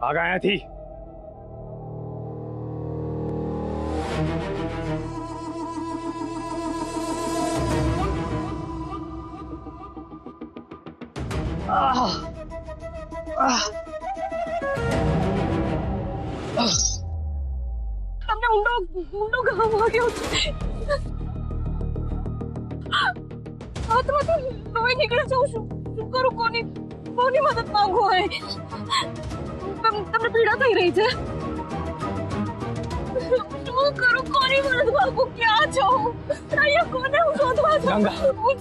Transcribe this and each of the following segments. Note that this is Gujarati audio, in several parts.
ભાગ અહીંયાથી. તમને ઊંડો ઘાવ વાગ્યો છે. હાથમાંથી લોહી નીકળે છે. શું કરું? કોની મદદ માંગુ હોય? તમને પીડા થઈ રહી છે. શું કરું? કોની મદદ માંગુ? ક્યાં છો? અહીંયા કોને હું શોધવા જાઉં?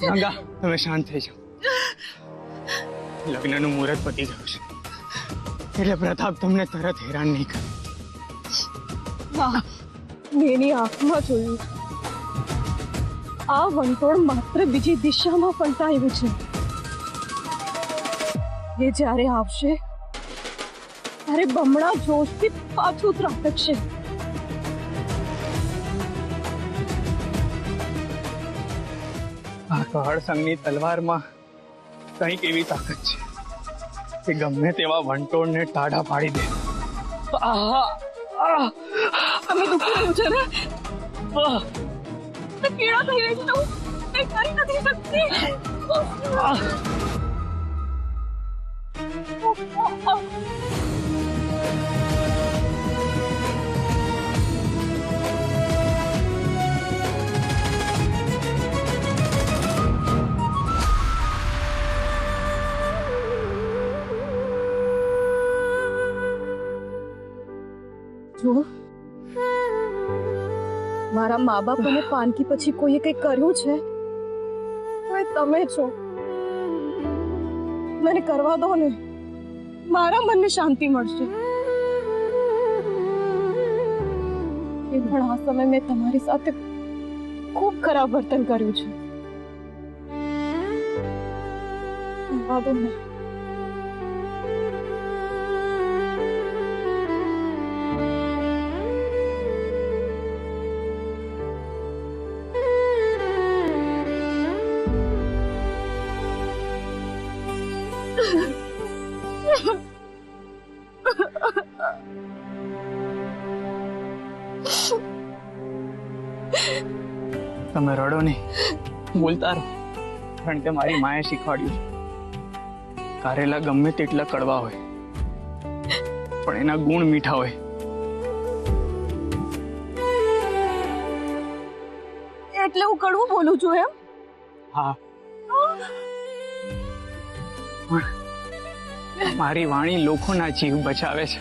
ગંગા, તમે શાંત થઈ જાઓ. લગ્નનું મુહૂર્ત પતી ગયું છે એટલે પ્રતાપ તમને તરત હેરાન નહીં કરે. મેની આંખમાં જોયું. આ વંટોળ માત્ર બીજી દિશામાં પલટાયું છે. એ જ્યારે આવશે ત્યારે બમણા જોશથી પાછું ત્રાટકશે. આ કહળ સંઘની તલવારમાં કંઈક એવી તાકાત છે કે ગમે તેવા વંટોળને ટાઢા પાડી દે. તમે દુખી રહ્યું છે ને? પીડા થઈ રહી છે તો કંઈ કરી નથી શકતી. જો મારા મા બાપ અને પાનકી પછી કોઈએ કંઈ કર્યું છે તો એ તમે છો. મને કરવા દો ને, મારા મનને શાંતિ મળશે. એ પણ આ સમય મેં તમારી સાથે ખૂબ ખરાબ વર્તન કર્યું છે. કરવા દો ને. તમે રડો નહીં, બોલતા રહો. કારણ કે મારી માએ શીખવાડ્યું છે કારેલા ગમે તેટલા કડવા હોય પણ એના ગુણ મીઠા હોય. એટલે હું કડવું બોલું છું એમ? હા, પણ મારી વાણી લોકોના જીવ બચાવે છે.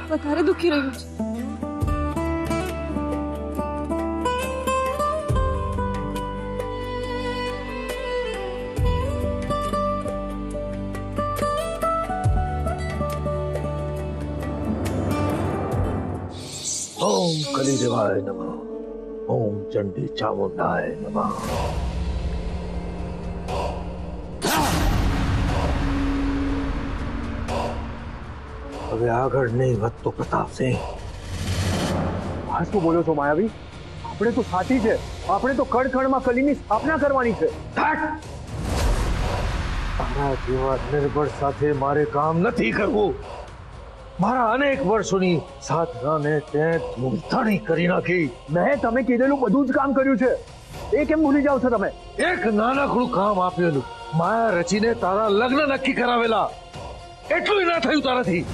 વધારે દુખી રહ્યું છે. ओम कलिदेवाय नमः। ओम चंडी चामुंडाय नमः। હવે આગળ નહીં વધતો પ્રતાપસિંહ. આ શું બોલો છો માયાવી? આપણે તો સાથી છે. આપણે તો કણકણમાં કલીની સ્થાપના કરવાની છે. તારા જેવા નિર્બળ સાથે મારે કામ નથી કરવું. મારા અનેક વર્ષોની સાધનાને તે ધૂળધાણી કરી નાખી. મેં તમે કીધેલું બધું જ કામ કર્યું છે. એ કેમ ભૂલી જાવ છો તમે? એક નાનકડું કામ આપેલું, માયા રચીને તારા લગ્ન નક્કી કરાવેલા, એટલું ના થયું તારાથી.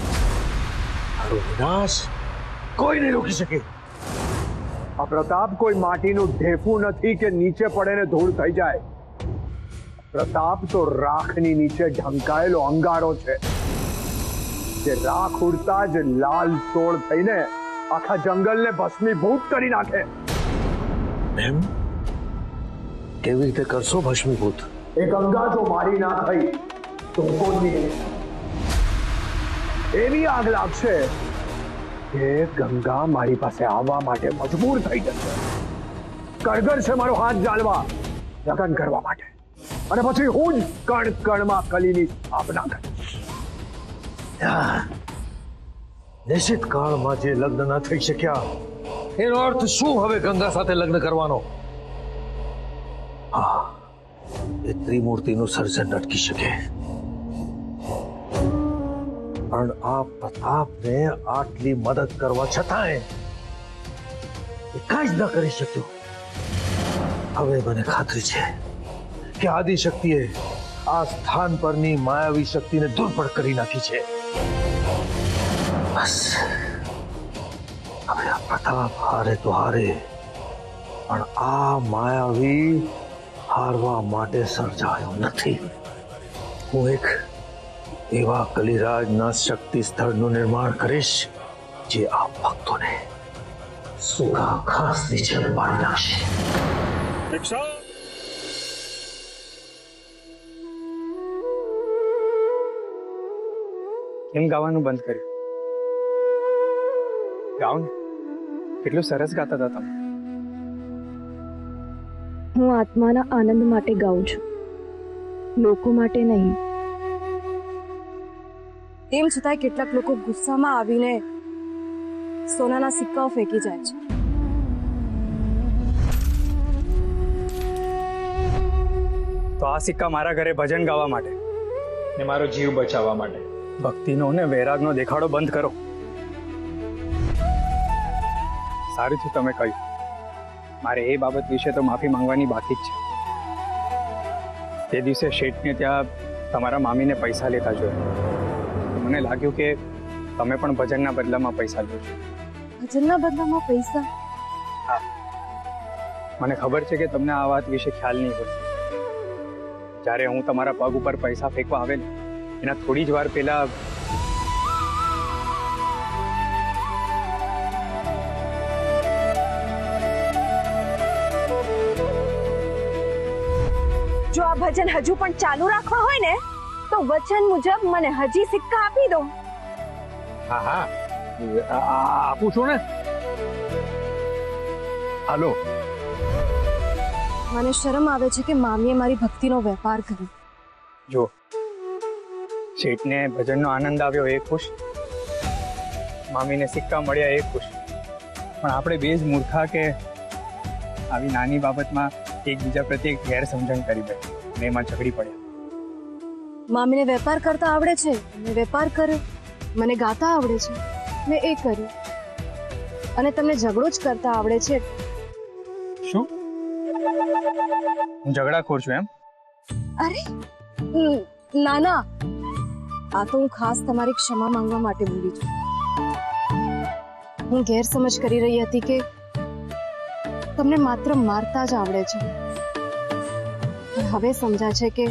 તારો વિનાશ કોઈ નહીં રોકી શકે. આ પ્રતાપ કોઈ માટીનું ઢેફું નથી કે નીચે પડે ને ધૂળ થઈ જાય. પ્રતાપ તો રાખની નીચે ઢંકાયેલો અંગારો છે જે રાખ ઉડતા જ લાલ સોળ થઈને આખા જંગલને ભસ્મીભૂત કરી નાખે. એમ કેવી રીતે કરશો ભસ્મીભૂત? એક ગંગા જો મારી ના થઈ તો કોની એવી આગ લાગશે કે ગંગા મારી પાસે આવવા માટે મજબૂર થઈ જશે. કળગર છે મારો હાથ જાળવા, લગ્ન કરવા માટે, અને પછી હું જ કણ કણમાં કલીની સ્થાપના કરીશ. નિશ્ચિત કાળમાં જે લગ્ન ના થઈ શક્યા એનો અર્થ શું હવે ગંગા સાથે લગ્ન કરવાનો? હા, એ ત્રિમૂર્તિનું સર્જન અટકી શકે, પણ આ પ્રતાપને આટલી મદદ કરવા છતાંય એ કાંઈ જ ન કરી શક્યો. હવે મને ખાતરી છે કે આદિશક્તિએ આ સ્થાન પરની માયાવી શક્તિને દૂર પણ કરી નાખી છે. બસ હવે આ પ્રતાપ હારે તો હારે, પણ આ માયાવી હારવા માટે સર્જાયો નથી. હું એક એવા કલિરાજના શક્તિ સ્થળનું નિર્માણ કરીશ જે આ ભક્તોને સુગા ઘાસની જેમ પાડી નાખશે. કેમ ગાવાનું બંધ કર્યું? ગાઓ ને, કેટલું સરસ ગાતા હતા તમે. હું આત્માના આનંદ માટે ગાઉં છું, લોકો માટે નહીં. તેમ છતાંય કેટલાક લોકો ગુસ્સામાં આવીને સોનાના સિક્કાઓ ફેંકી જાય છે. તો આ સિક્કા મારા ઘરે ભજન ગાવા માટે ને મારો જીવ બચાવવા માટે. ભક્તિનો ને વૈરાગનો દેખાડો બંધ કરો. સારું છે તમે કહ્યું, મારે એ બાબત વિશે તો માફી માંગવાની બાકી જ છે. તે દિવસે શેઠને ત્યાં તમારા મામીને પૈસા લેતા જોયા. મને લાગ્યું કે તમે પણ ભજનના બદલામાં પૈસા લો છો. ભજનના બદલામાં પૈસા? હા, મને ખબર છે કે તમને આ વાત વિશે ખ્યાલ નહીં હોય. જ્યારે હું તમારા પગ ઉપર પૈસા ફેંકવા આવે ને એના થોડી જ વાર પહેલા જો આ ભજન હજુ પણ ચાલુ રાખવા હોય ને તો વચન મુજબ મને હજી સિક્કા આપી દો. હા હા, આપું છું ને. હાલો. મને શરમ આવે છે કે મામીએ મારી ભક્તિનો વેપાર કર્યો. જો શેઠને ભજનનો આનંદ આવ્યો એ ખુશ, મામીને સિક્કા મળ્યા એ ખુશ, પણ આપણે બે જ મૂર્ખા કે આવી નાની બાબતમાં એકબીજા પ્રત્યે ગેરસમજણ કરી બેઠા અને એમાં ઝઘડી પડ્યા. મામીને વેપાર કરતા આવડે છે, મેં વેપાર કર્યો. મને ગાતા આવડે છે, મેં એ કર્યું. અને તમને ઝઘડો જ કરતા આવડે છે. શું હું ઝઘડાખોર છું એમ? અરે ના ના, આ તો હું ખાસ તમારી ક્ષમા માંગવા માટે બોલી છું. હું ગેરસમજ કરી રહી હતી કે તમને માત્ર મારતા જ આવડે છે, પણ હવે સમજાય છે કે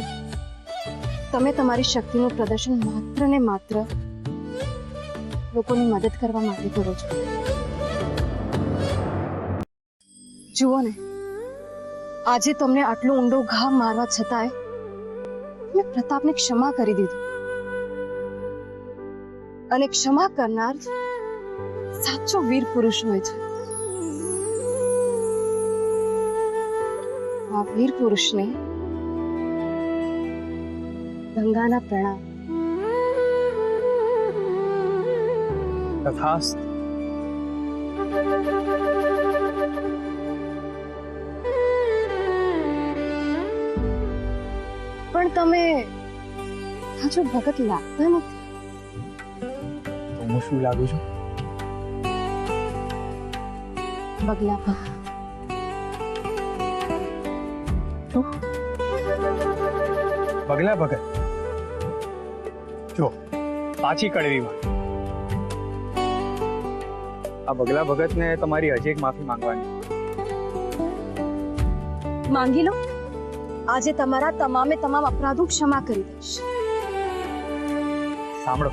તમે તમારી શક્તિનું પ્રદર્શન માત્ર ને માત્ર લોકોની મદદ કરવા માટે કરો છો. જુઓ ને, આજે તમને આટલો ઊંડો ઘા મારવા છતાંય મેં પ્રતાપને ક્ષમા કરી દીધું. અને ક્ષમા કરનાર સાચો વીર પુરુષ હોય છે. આ વીર પુરુષને ગંગાના પ્રણામ. તથાસ્તુ. પણ તમે હજુ ભગત લાગતા નથી. તો હું શું લાગુ છું? બગલા ભગત. પગલા ભગત? જો પાછી કડવી વાત. આ બગલા ભગતને તમારી હજી એક માફી માંગવાની. માંગી લો. આજે તમારા તમામે તમામ અપરાધો ક્ષમા કરી દઈશ. સાંભળો,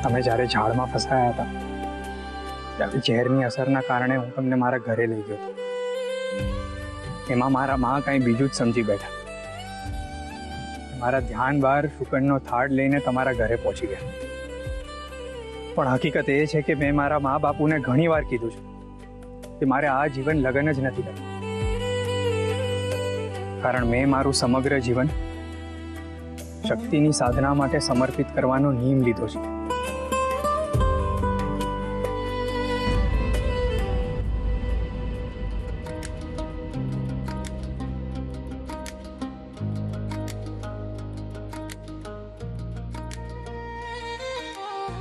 તમે જ્યારે ઝાડમાં ફસાયા હતા ત્યારે ઝેરની અસરના કારણે હું તમને મારા ઘરે લઈ ગયો હતો. એમાં મારા માં કંઈ બીજું જ સમજી બેઠા. મારા ધ્યાન બહાર શુકનનો થાળ લઈને તમારા ઘરે પહોંચી ગયા. પણ હકીકત એ છે કે મેં મારા મા બાપુને ઘણી વાર કીધું છે કે મારે આ જીવન લગ્ન જ નથી કરવું, કારણ મેં મારું સમગ્ર જીવન શક્તિની સાધના માટે સમર્પિત કરવાનો નિયમ લીધો છે.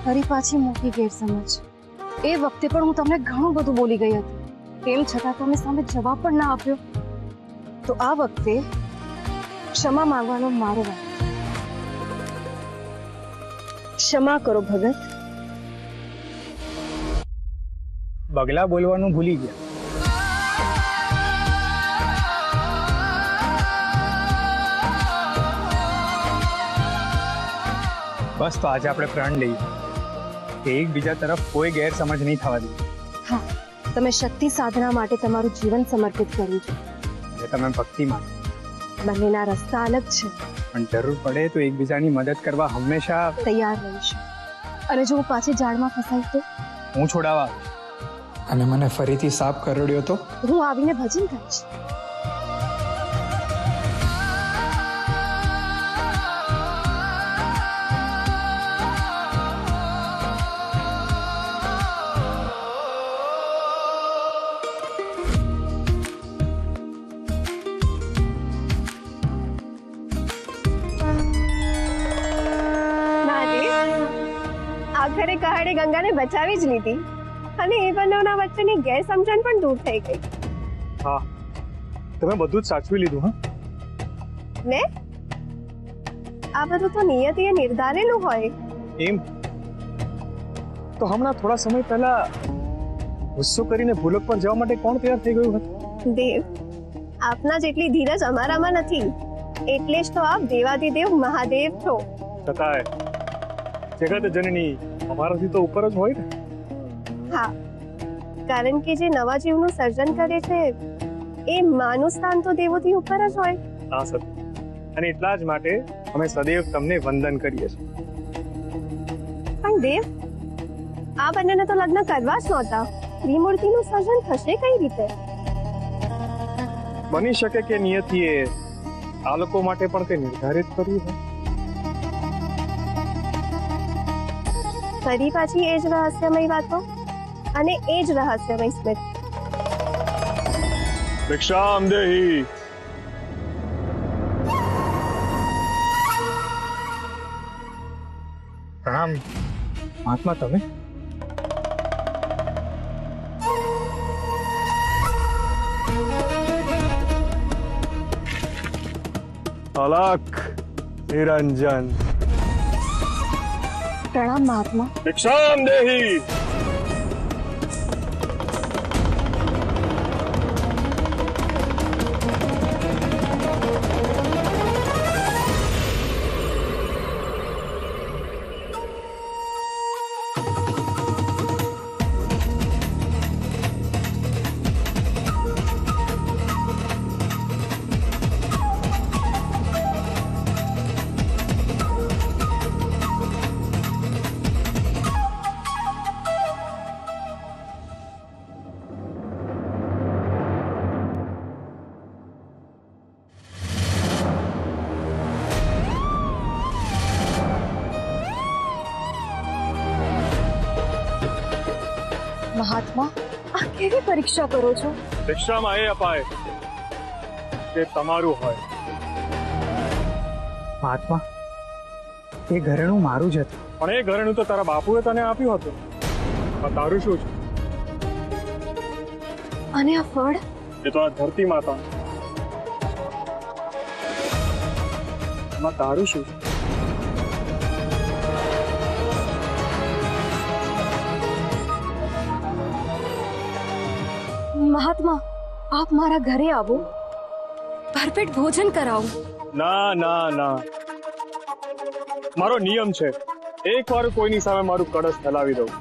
ફરી પાછી મોટી ગેરસમજ. એ વખતે પણ હું તમને ઘણું બધું બોલી ગઈ હતી, તેમ છતાં તમે સામે જવાબ પણ ના આપ્યો. તો આ વખતે ક્ષમા માંગવાનો મારો વારો. ક્ષમા કરો ભગત. બગલા બોલવાનું ભૂલી ગયા. બસ તો આજે આપણે પ્રણ લઈએ કે એકબીજા તરફ કોઈ ગેરસમજ નહીં થવા દઈએ. હા, તમે શક્તિ સાધના માટે તમારું જીવન સમર્પિત કર્યું છે. અને તમે ભક્તિ માટે. બંનેના રસ્તા અલગ છે, પણ જરૂર પડે તો એકબીજાની મદદ કરવા હંમેશા તૈયાર રહીશું. અને જો હું પાછી જાળમાં ફસાઈ તો હું છોડાવા. અને મને ફરીથી સાપ કરડ્યો તો હું આવીને ભજન કરીશ. આખરે કહાડે ગંગાને બચાવી જ લીધી અને એ બંનેના વચ્ચેની ગેરસમજણ પણ દૂર થઈ ગઈ. હા, તમે બધું જ સાચવી લીધું. હા, ને આ બધું તો નિયતિએ નિર્ધારેલું હોય. એમ તો હમણાં થોડા સમય પહેલા ગુસ્સો કરીને ભૂલક પર જવા માટે કોણ તૈયાર થઈ ગયું હતું? દેવ, આપના જેટલી ધીરજ અમારામાં નથી, એટલે જ તો આપ દેવાધિદેવ મહાદેવ છો. છતાંય જગત જનની અમારાથી તો ઉપર જ હોય ને. હા, કારણ કે જે નવા જીવનું સર્જન કરે છે એ માનું સ્થાન તો દેવોથી ઉપર જ હોય. હા સર, અને એટલા જ માટે અમે સદૈવ તમને વંદન કરીએ છીએ. પણ દેવ, આ બંનેને તો લગ્ન કરવા જ નહોતા. ત્રિમૂર્તિનું સર્જન થશે કઈ રીતે? બની શકે કે નિયતિએ આ લોકો માટે પણ કંઈ નિર્ધારિત કર્યું હોય. ફરી પાછી એ જ રહસ્યમય વાતો અને એ જ રહસ્યમય સ્મિત. ભિક્ષામ દેહી. પ્રણામ મહાત્મા. તમે અલખ નિરંજન. પ્રણામ મહાત્મા. ભિક્ષામ દેહી. મહાત્મા, આ કેવી પરીક્ષા કરો છો? ભિક્ષામાં એ અપાય કે તમારું હોય. મહાત્મા, એ ઘરેણું મારું જ હતું. પણ એ ઘરેણું તો તારા બાપુએ તને આપ્યું હતું. પણ તારું શું છે? અને આ ફળ? એ તો આ ધરતી માતા. એમાં તારું શું છે? મહાત્મા, આપ મારા ઘરે આવો, ભરપેટ ભોજન કરાવો. ના ના ના, મારો નિયમ છે, એકવાર કોઈની સામે મારું કળશ ફેલાવી દઉં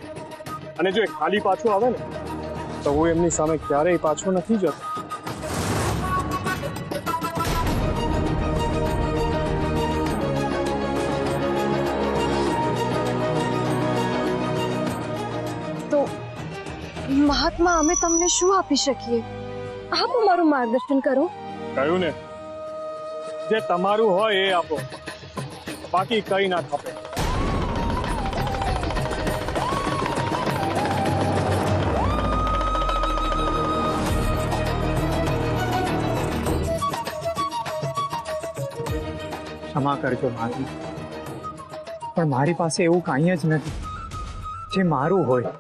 અને જો એ ખાલી પાછું આવે ને તો હું એમની સામે ક્યારેય પાછો નથી જતો. મહાત્મા અમે તમને શું આપી શકીએ? આપ અમારું માર્ગદર્શન કરો. કહ્યું ને, જે તમારું હોય એ આપો, બાકી કઈ ના ખપે. ક્ષમા કરજો મહાત્મા, પણ મારી પાસે એવું કાંઈ જ નથી જે મારું હોય.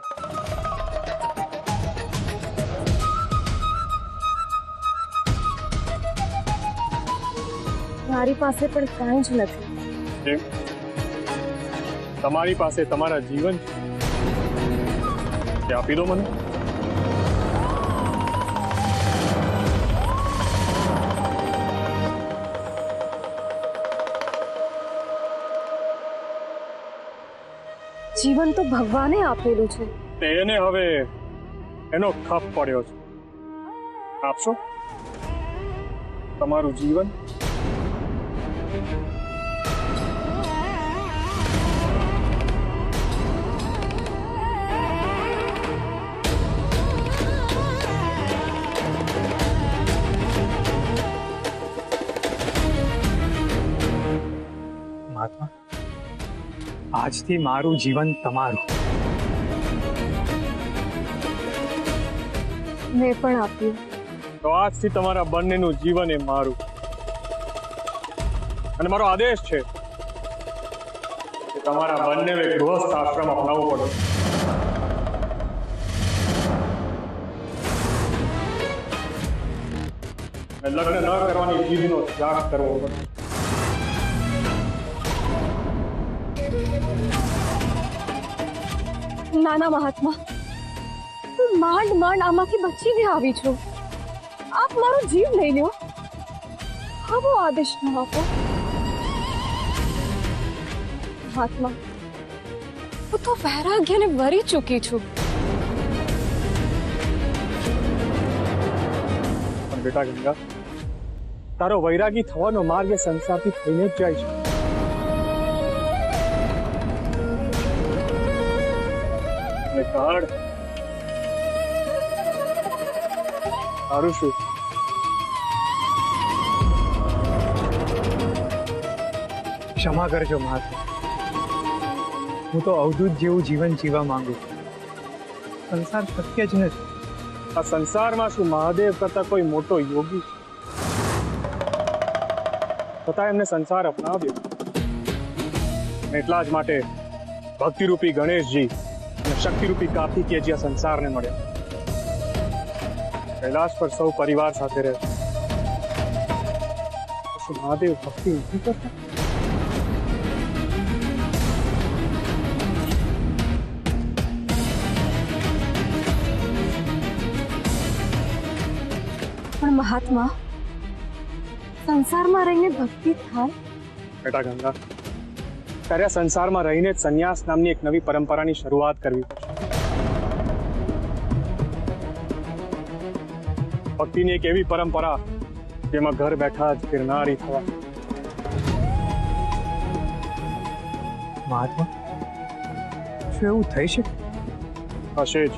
મારી પાસે પણ કાંઈ જ નથી. એમ? તમારી પાસે તમારા જીવન છે, તે આપી દો મને. જીવન તો ભગવાને આપેલું છે. તેને હવે એનો ખપ પડ્યો છે. આપશો તમારું જીવન? મહાત્મા, આજથી મારું જીવન તમારું. મેં પણ આપ્યું. તો આજથી તમારા બંનેનું જીવન એ મારું. અને મારો આદેશ છે કે તમારા બંને ગૃહસ્થ આશ્રમ અપનાવવો પડે. અને લગ્ન ન કરવાની જીદનો ત્યાગ કરવો પડે. નાના મહાત્મા, હું માંડ માંડ આમાંથી બચીને આવી છું. આપ મારો જીવ લઈ લો. આવો આદેશ ન આપો. મહાત્મા, હું તો વૈરાગ્યને વરી ચૂકી છું. પણ બેટા ગંગા, તારો વૈરાગી થવાનો માર્ગ એ સંસારથી થઈને જ જાય છે. અને કાળ તારું શું? ક્ષમા કરજો મહાત્મા, હું તો અવધૂત જેવું જીવન જીવવા માંગુ છું. સંસાર શક્ય જ નથી. આ સંસારમાં શું મહાદેવ કરતા કોઈ મોટો યોગી છે? છતાં એમને સંસાર અપનાવ્યો. અને એટલા જ માટે ભક્તિરૂપી ગણેશજી અને શક્તિરૂપી કાર્તિકેય આ સંસારને મળ્યા. કૈલાશ પર સૌ પરિવાર સાથે રહે. શું મહાદેવ ભક્તિ નથી કરતા? પણ મહાત્મા, સંસારમાં રહીને ભક્તિ થાય? બેટા ગંગા, તારે આ સંસારમાં રહીને જ સંન્યાસ નામની એક નવી પરંપરાની શરૂઆત કરવી પડશે. ભક્તિની એક એવી પરંપરા જેમાં ઘર બેઠા જ ગિરનારી થવા. મહાત્મા, શું એવું થઈ શકે? હશે જ.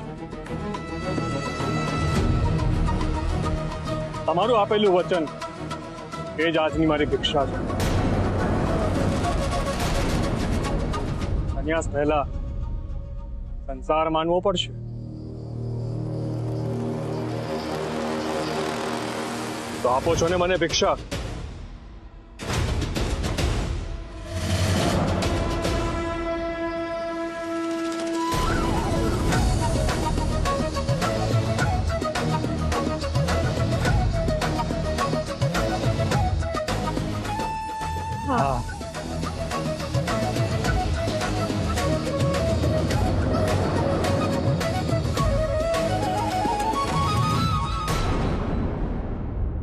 તમારું આપેલું વચન એ જ આજની મારી ભિક્ષા છે. સંન્યાસ પહેલા સંસાર માનવો પડશે. તો આપો છો ને મને ભિક્ષા?